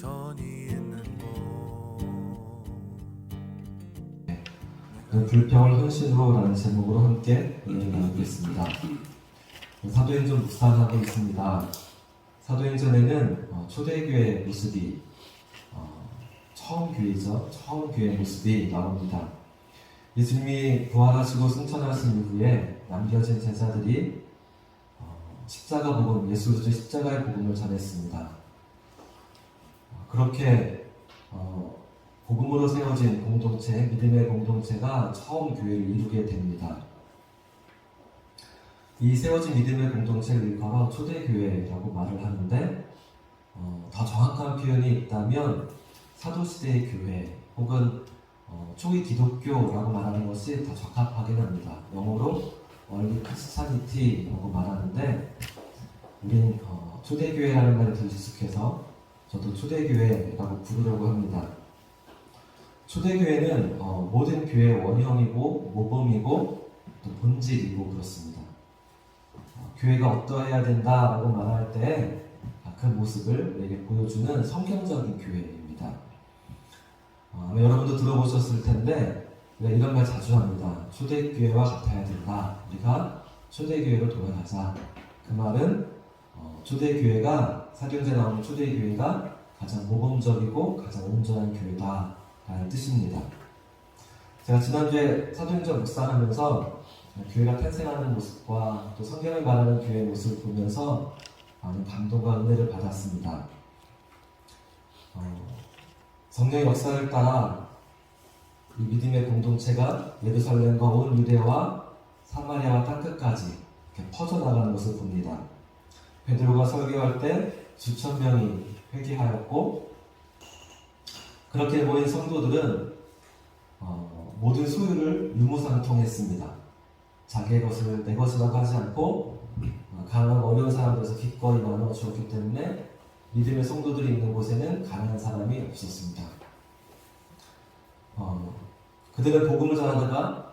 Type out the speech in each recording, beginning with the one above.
시선이 있는 곳. 불평을 현실로라는 제목으로 함께 은혜를 나누겠습니다. 사도행전 묵상하고 있습니다. 사도행전에는 초대교회의 모습이 처음 교회의 모습이 나옵니다. 예수님이 부활하시고 승천하신 이후에 남겨진 제자들이 십자가 복음, 예수 그리스도의 십자가의 복음을 전했습니다. 그렇게 복음으로 세워진 공동체, 믿음의 공동체가 처음 교회를 이루게 됩니다. 이 세워진 믿음의 공동체를 일컬어 초대교회라고 말을 하는데 더 정확한 표현이 있다면 사도시대의 교회 혹은 초기 기독교라고 말하는 것이 더 적합하긴 합니다. 영어로 Early Christianity라고 말하는데 우린 초대교회라는 말이 더 익숙해서 저도 초대교회라고 부르려고 합니다. 초대교회는 모든 교회의 원형이고 모범이고 또 본질이고 그렇습니다. 교회가 어떠해야 된다라고 말할 때 그 모습을 우리에게 보여주는 성경적인 교회입니다. 여러분도 들어보셨을 텐데 우리가 이런 말 자주 합니다. 초대교회와 같아야 된다. 우리가 초대교회로 돌아가자. 그 말은 초대교회가 사도행전에 나오는 초대교회가 가장 모범적이고 가장 온전한 교회다 라는 뜻입니다. 제가 지난주에 사도행전 묵상하면서 교회가 탄생하는 모습과 또 성경이 말하는 교회의 모습을 보면서 많은 감동과 은혜를 받았습니다. 성령의 역사를 따라 이 믿음의 공동체가 예루살렘과 온 유대와 사마리아와 땅끝까지 이렇게 퍼져나가는 것을 봅니다. 베드로가 설교할 때 수천 명이 회개하였고 그렇게 모인 성도들은 모든 소유를 유무상통했습니다. 자기의 것을 내 것이라고 하지 않고 가난하고 어려운 사람들에서 기꺼이 나누어 주었기 때문에 믿음의 성도들이 있는 곳에는 가난한 사람이 없었습니다. 그들은 복음을 전하다가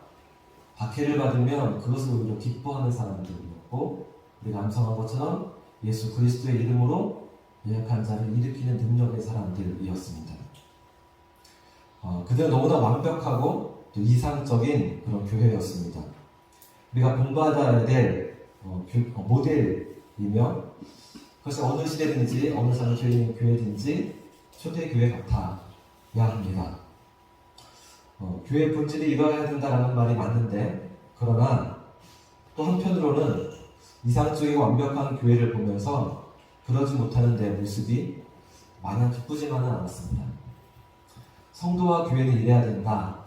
박해를 받으면 그것을 오히려 기뻐하는 사람들이었고 우리가 암송한 것처럼 예수 그리스도의 이름으로 연약한 자를 일으키는 능력의 사람들이었습니다. 그들은 너무나 완벽하고 또 이상적인 그런 교회였습니다. 우리가 본받아야 될 모델이며 그것이 어느 시대든지 어느 사람의 교회든지 초대교회 같아야 합니다. 교회의 본질이 이루어야 된다는 말이 맞는데 그러나 또 한편으로는 이상적이고 완벽한 교회를 보면서 그러지 못하는 내 모습이 마냥 기쁘지만은 않았습니다. 성도와 교회는 이래야 된다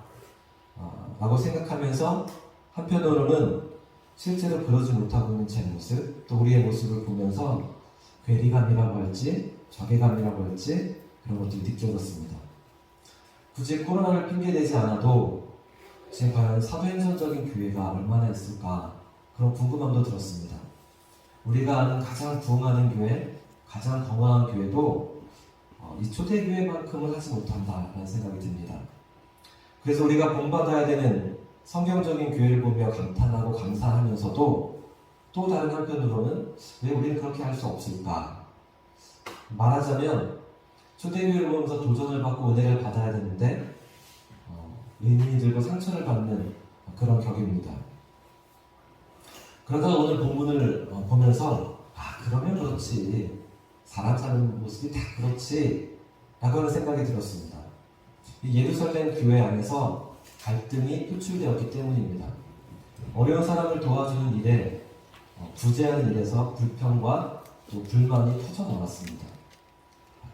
라고 생각하면서 한편으로는 실제로 그러지 못하고 있는 제 모습 또 우리의 모습을 보면서 괴리감이라고 할지 자괴감이라고 할지 그런 것들이 느껴졌습니다. 굳이 코로나를 핑계대지 않아도 지금 과연 사도행전적인 교회가 얼마나 있을까 그런 궁금함도 들었습니다. 우리가 아는 가장 부흥하는 교회, 가장 건강한 교회도 이 초대교회만큼은 하지 못한다라는 생각이 듭니다. 그래서 우리가 본받아야 되는 성경적인 교회를 보며 감탄하고 감사하면서도 또 다른 한편으로는 왜 우리는 그렇게 할 수 없을까? 말하자면 초대교회를 보면서 도전을 받고 은혜를 받아야 되는데 의문이 들고 상처를 받는 그런 격입니다. 그러다가 오늘 본문을 보면서 그러면 그렇지 사람 사는 모습이 다 그렇지 라고 하는 생각이 들었습니다. 이 예루살렘 교회 안에서 갈등이 표출되었기 때문입니다. 어려운 사람을 도와주는 일에 구제하는 일에서 불평과 또 불만이 터져나왔습니다.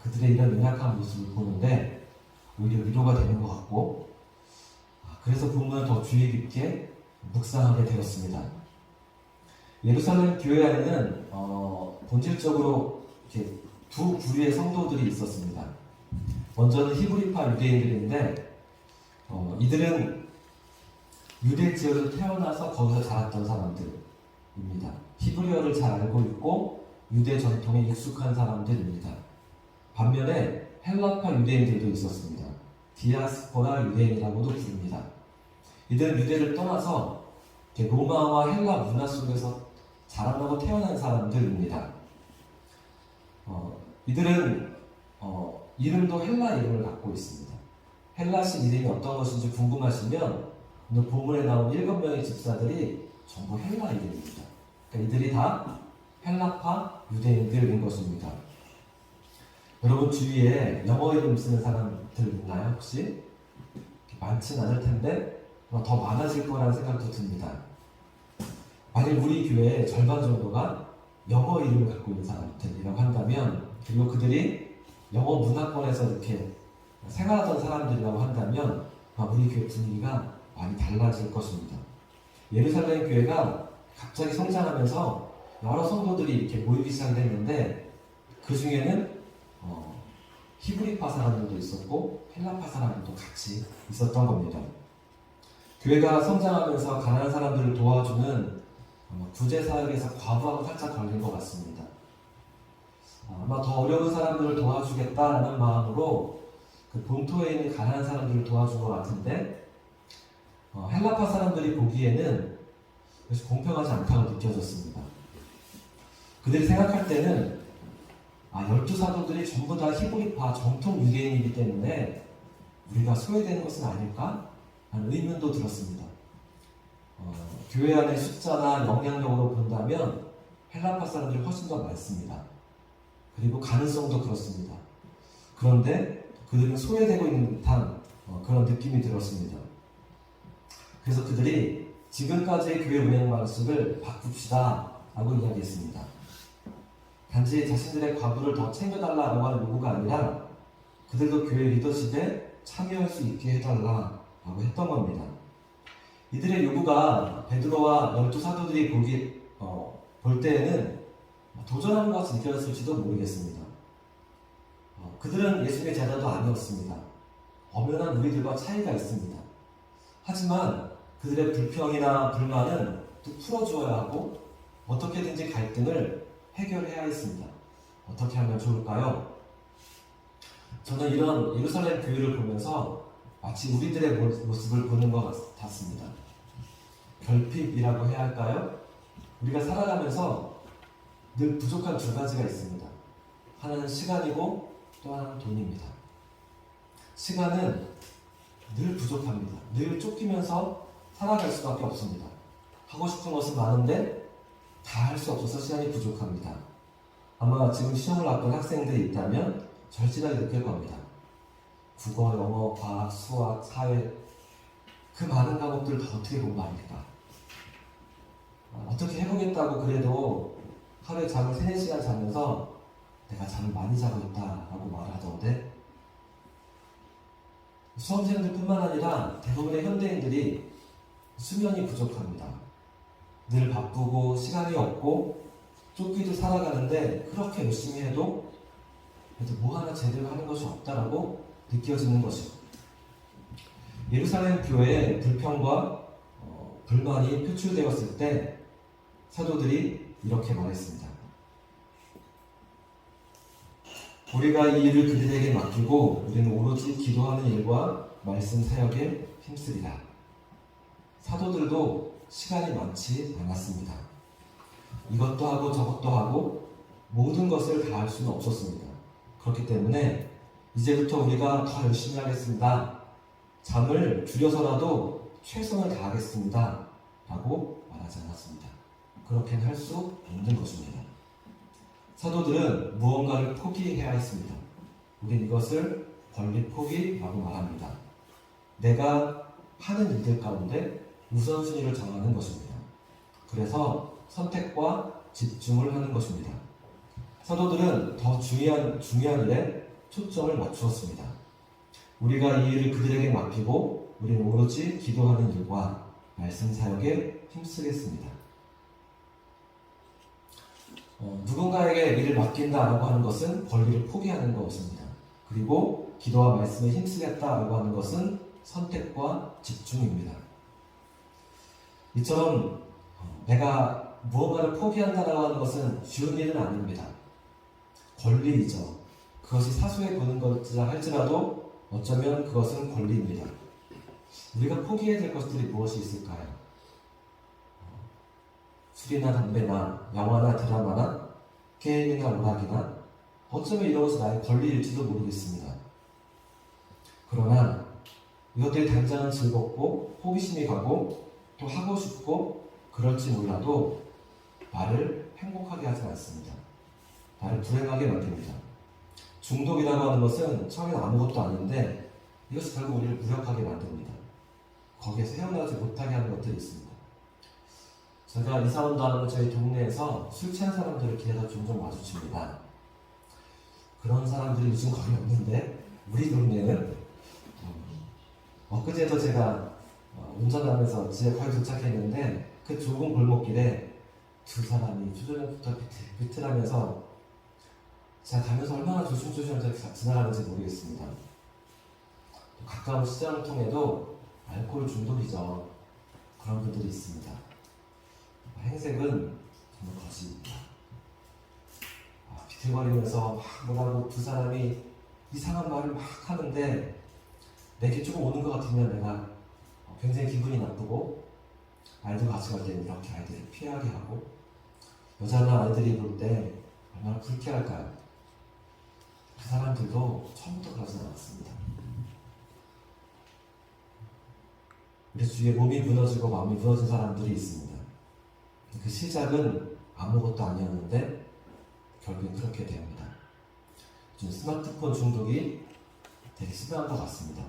그들의 이런 연약한 모습을 보는데 오히려 위로가 되는 것 같고 그래서 본문을 더 주의 깊게 묵상하게 되었습니다. 예루살렘 교회 안에는 본질적으로 이렇게 두 부류의 성도들이 있었습니다. 먼저는 히브리파 유대인들인데 이들은 유대 지역에서 태어나서 거기서 자랐던 사람들입니다. 히브리어를 잘 알고 있고 유대 전통에 익숙한 사람들입니다. 반면에 헬라파 유대인들도 있었습니다. 디아스포라 유대인이라고도 부릅니다. 이들은 유대를 떠나서 로마와 헬라 문화 속에서 자라나고 태어난 사람들입니다. 이들은 이름도 헬라 이름을 갖고 있습니다. 헬라식 이름이 어떤 것인지 궁금하시면 오늘 본문에 나온 7명의 집사들이 전부 헬라 이름입니다. 그러니까 이들이 다 헬라파 유대인들인 것입니다. 여러분 주위에 영어 이름 쓰는 사람들 있나요? 혹시? 많진 않을 텐데 더 많아질 거라는 생각도 듭니다. 만약 우리 교회의 절반 정도가 영어 이름을 갖고 있는 사람들이라고 한다면, 그리고 그들이 영어 문화권에서 이렇게 생활하던 사람들이라고 한다면 우리 교회 분위기가 많이 달라질 것입니다. 예루살렘 교회가 갑자기 성장하면서 여러 성도들이 이렇게 모이기 시작했는데 그 중에는 히브리파 사람들도 있었고 헬라파 사람들도 같이 있었던 겁니다. 교회가 성장하면서 가난한 사람들을 도와주는 구제 사역에서 과부하가 살짝 걸린 것 같습니다. 아마 더 어려운 사람들을 도와주겠다라는 마음으로 그 본토에 있는 가난한 사람들을 도와준 것 같은데 헬라파 사람들이 보기에는 공평하지 않다고 느껴졌습니다. 그들이 생각할 때는 12사도들이 전부 다 히브리파 정통 유대인이기 때문에 우리가 소외되는 것은 아닐까? 하는 의문도 들었습니다. 교회 안의 숫자나 영향력으로 본다면 헬라파 사람들이 훨씬 더 많습니다. 그리고 가능성도 그렇습니다. 그런데 그들은 소외되고 있는 듯한 그런 느낌이 들었습니다. 그래서 그들이 지금까지의 교회 운영 방식을 바꿉시다 라고 이야기했습니다. 단지 자신들의 과부를 더 챙겨달라고 하는 요구가 아니라 그들도 교회 리더십에 참여할 수 있게 해달라고 했던 겁니다. 이들의 요구가 베드로와 12사도들이 볼 때에는 도전하는 것 같이 느껴졌을지도 모르겠습니다. 그들은 예수님의 제자도 아니었습니다. 엄연한 우리들과 차이가 있습니다. 하지만 그들의 불평이나 불만은 또 풀어주어야 하고 어떻게든지 갈등을 해결해야 했습니다. 어떻게 하면 좋을까요? 저는 이런 예루살렘 교회를 보면서 마치 우리들의 모습을 보는 것 같았습니다. 결핍이라고 해야 할까요? 우리가 살아가면서 늘 부족한 두 가지가 있습니다. 하나는 시간이고 또 하나는 돈입니다. 시간은 늘 부족합니다. 늘 쫓기면서 살아갈 수밖에 없습니다. 하고 싶은 것은 많은데 다 할 수 없어서 시간이 부족합니다. 아마 지금 시험을 앞둔 학생들이 있다면 절실하게 느낄 겁니다. 국어, 영어, 과학, 수학, 사회 그 많은 과목들 다 어떻게 공부합니까? 어떻게 해보겠다고 그래도 하루에 잠을 3-4시간 자면서 내가 잠을 많이 자고 있다라고 말하던데 수험생들뿐만 아니라 대부분의 현대인들이 수면이 부족합니다. 늘 바쁘고 시간이 없고 쫓기도 살아가는데 그렇게 열심히 해도 그래도 뭐 하나 제대로 하는 것이 없다라고 느껴지는 것이고, 예루살렘 교회의 불평과 불만이 표출되었을 때 사도들이 이렇게 말했습니다. 우리가 이 일을 그들에게 맡기고 우리는 오로지 기도하는 일과 말씀 사역에 힘쓰리라. 사도들도 시간이 많지 않았습니다. 이것도 하고 저것도 하고 모든 것을 다 할 수는 없었습니다. 그렇기 때문에 이제부터 우리가 더 열심히 하겠습니다. 잠을 줄여서라도 최선을 다하겠습니다. 라고 말하지 않았습니다. 그렇게는 할 수 없는 것입니다. 사도들은 무언가를 포기해야 했습니다. 우린 이것을 권리 포기라고 말합니다. 내가 하는 일들 가운데 우선순위를 정하는 것입니다. 그래서 선택과 집중을 하는 것입니다. 사도들은 더 중요한 일에 초점을 맞추었습니다. 우리가 이 일을 그들에게 맡기고 우리는 오로지 기도하는 일과 말씀 사역에 힘쓰겠습니다. 누군가에게 일을 맡긴다라고 하는 것은 권리를 포기하는 것입니다. 그리고 기도와 말씀에 힘쓰겠다라고 하는 것은 선택과 집중입니다. 이처럼 내가 무언가를 포기한다라고 하는 것은 쉬운 일은 아닙니다. 권리이죠. 그것이 사소해 보이는 것이라 할지라도 어쩌면 그것은 권리입니다. 우리가 포기해야 될 것들이 무엇이 있을까요? 술이나 담배나 영화나 드라마나 게임이나 오락이나 어쩌면 이런 것이 나의 권리일지도 모르겠습니다. 그러나 이것들이 당장은 즐겁고 호기심이 가고 또 하고 싶고 그럴지 몰라도 나를 행복하게 하지 않습니다. 나를 불행하게 만듭니다. 중독이라고 하는 것은 처음에는 아무것도 아닌데 이것이 결국 우리를 무력하게 만듭니다. 거기에서 헤어나지 못하게 하는 것들이 있습니다. 제가 이사 온다는 저희 동네에서 술 취한 사람들을 길에서 종종 마주칩니다. 그런 사람들이 요즘 거의 없는데 우리 동네는 엊그제도 제가 운전하면서 집에 거의 도착했는데 그 좁은 골목길에 두 사람이 조조부터 비틀하면서 제가 가면서 얼마나 조심조심 지나가는지 모르겠습니다. 또 가까운 시장을 통해도 알코올 중독이죠. 그런 분들이 있습니다. 행색은 정말 거짓입니다. 비틀거리면서 막 뭐라고 두 사람이 이상한 말을 막 하는데 내게 조금 오는 것 같으면 내가 굉장히 기분이 나쁘고 아이들 같이 갈 때는 이렇게 아이들을 피하게 하고 여자나 아이들이 볼 때 얼마나 불쾌할까요? 그 사람들도 처음부터 그러진 않았습니다. 우리 주위에 몸이 무너지고 마음이 무너진 사람들이 있습니다. 그 시작은 아무것도 아니었는데 결국엔 그렇게 됩니다. 요즘 스마트폰 중독이 되게 심한 것 같습니다.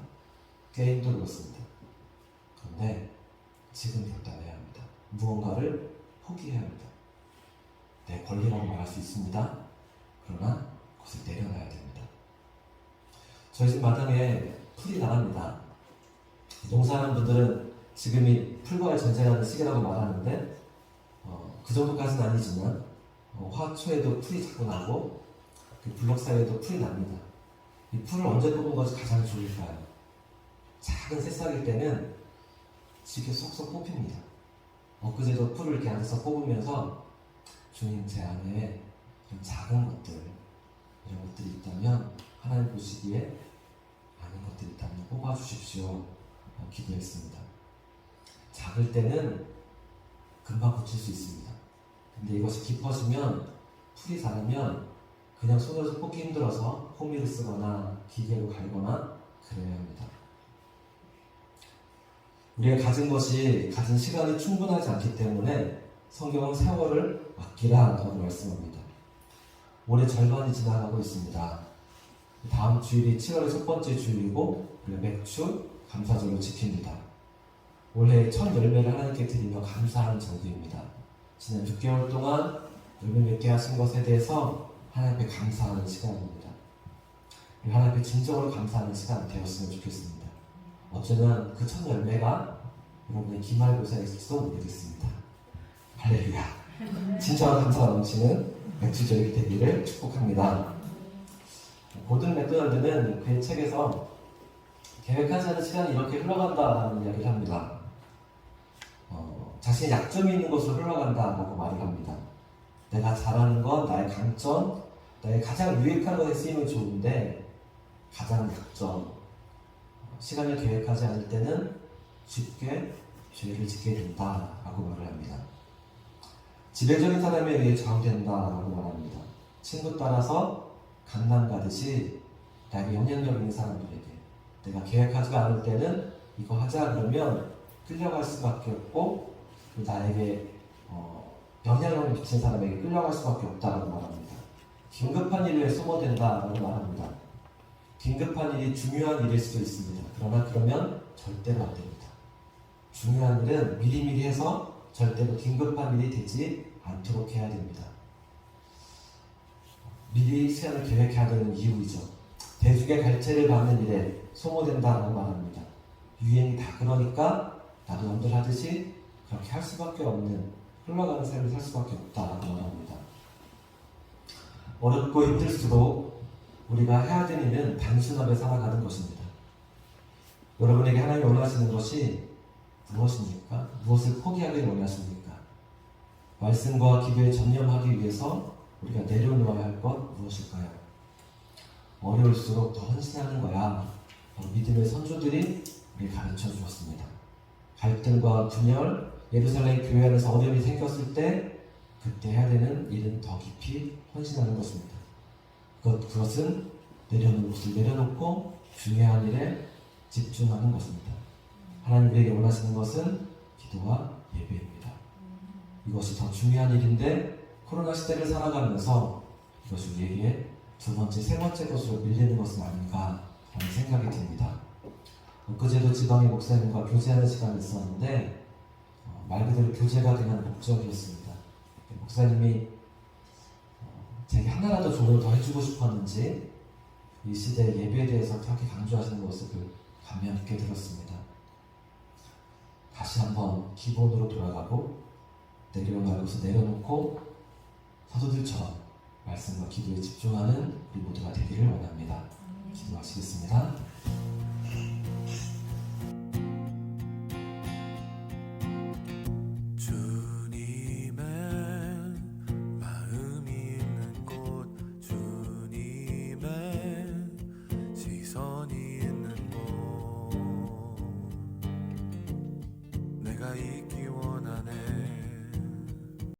게임도 그렇습니다. 그런데 지금 결단해야 합니다. 무언가를 포기해야 합니다. 내 권리라고 말할 수 있습니다. 그러나 그것을 내려놔야 됩니다. 저희 집 마당에 풀이 나갑니다. 농사하는 분들은 지금이 풀과의 전쟁하는 시기라고 말하는데 그 정도까지는 아니지만 화초에도 풀이 자꾸 나고 그 블록 사이에도 풀이 납니다. 이 풀을 언제 뽑은 것이 가장 좋을까요? 작은 새싹일 때는 쉽게 쏙쏙 뽑힙니다. 엊그제도 풀을 이렇게 앉아서 뽑으면서 주님 제 안에 좀 작은 것들 이런 것들이 있다면 하나님 보시기에 아닌 것들이 있다면 뽑아주십시오 기도했습니다. 작을 때는 금방 고칠 수 있습니다. 근데 이것이 깊어지면 풀이 자라면 그냥 손으로 뽑기 힘들어서 호미를 쓰거나 기계로 갈거나 그래야 합니다. 우리가 가진 것이 가진 시간이 충분하지 않기 때문에 성경은 세월을 아끼라 라고 말씀합니다. 올해 절반이 지나가고 있습니다. 다음 주일이 7월의 첫 번째 주일이고 우리가 맥주 감사절로 지킵니다. 올해 첫 열매를 하나님께 드리며 감사하는 정도입니다. 지난 6개월 동안 열매 맺게 하신 것에 대해서 하나님께 감사하는 시간입니다. 하나님께 진정으로 감사하는 시간 되었으면 좋겠습니다. 어쩌면 그 첫 열매가 여러분의 기말고사일지도 모르겠습니다. 할렐루야. 진정한 감사가 넘치는 맥주절이 되기를 축복합니다. 고든 맥도날드는 그의 책에서 계획하지 않은 시간이 이렇게 흘러간다라는 이야기를 합니다. 자신의 약점이 있는 곳으로 흘러간다라고 말을 합니다. 내가 잘하는 건 나의 강점, 나의 가장 유익한 것에 쓰이면 좋은데 가장 약점, 시간을 계획하지 않을 때는 쉽게 죄를 짓게 된다라고 말을 합니다. 지배적인 사람에 의해 저항된다라고 말합니다. 친구 따라서 강남 가듯이 나에게 영향력 있는 사람들에게 내가 계획하지가 않을 때는 이거 하자 그러면 끌려갈 수밖에 없고 나에게 영향력을 미친 사람에게 끌려갈 수밖에 없다라고 말합니다. 긴급한 일에 소모된다라고 말합니다. 긴급한 일이 중요한 일일 수도 있습니다. 그러나 그러면 절대로 안 됩니다. 중요한 일은 미리미리 해서 절대로 긴급한 일이 되지 않도록 해야 됩니다. 미리 시간을 계획해야 되는 이유이죠. 대중의 갈채를 받는 일에 소모된다라고 말합니다. 유행이 다 그러니까 나도 남들 하듯이 그렇게 할 수밖에 없는 흘러가는 삶을 살 수밖에 없다라고 말합니다. 어렵고 힘들수록 우리가 해야 되는 일은 단순하게 살아가는 것입니다. 여러분에게 하나님이 원하시는 것이 무엇입니까? 무엇을 포기하기를 원하십니까? 말씀과 기도에 전념하기 위해서 우리가 내려놓아야 할 것 무엇일까요? 어려울수록 더 헌신하는 거야. 믿음의 선조들이 우리 가르쳐 주었습니다. 갈등과 분열, 예루살렘 교회 안에서 어려움이 생겼을 때 그때 해야 되는 일은 더 깊이 헌신하는 것입니다. 그것은 내려놓을 것을 내려놓고 중요한 일에 집중하는 것입니다. 하나님에게 원하시는 것은 기도와 예배입니다. 이것이 더 중요한 일인데 코로나 시대를 살아가면서 이것이 우리에게 두 번째, 세 번째 것으로 밀리는 것은 아닌가 라는 생각이 듭니다. 엊그제도 지방의 목사님과 교제하는 시간이 있었는데 말 그대로 교제가 그냥 목적이었습니다. 목사님이 제게 하나라도 조언을 더 해주고 싶었는지 이 시대의 예배에 대해서 그렇게 강조하시는 모습을 감명 깊게 들었습니다. 다시 한번 기본으로 돌아가고 내려놓을 것을 내려놓고 사도들처럼 말씀과 기도에 집중하는 우리 모두가 되기를 원합니다.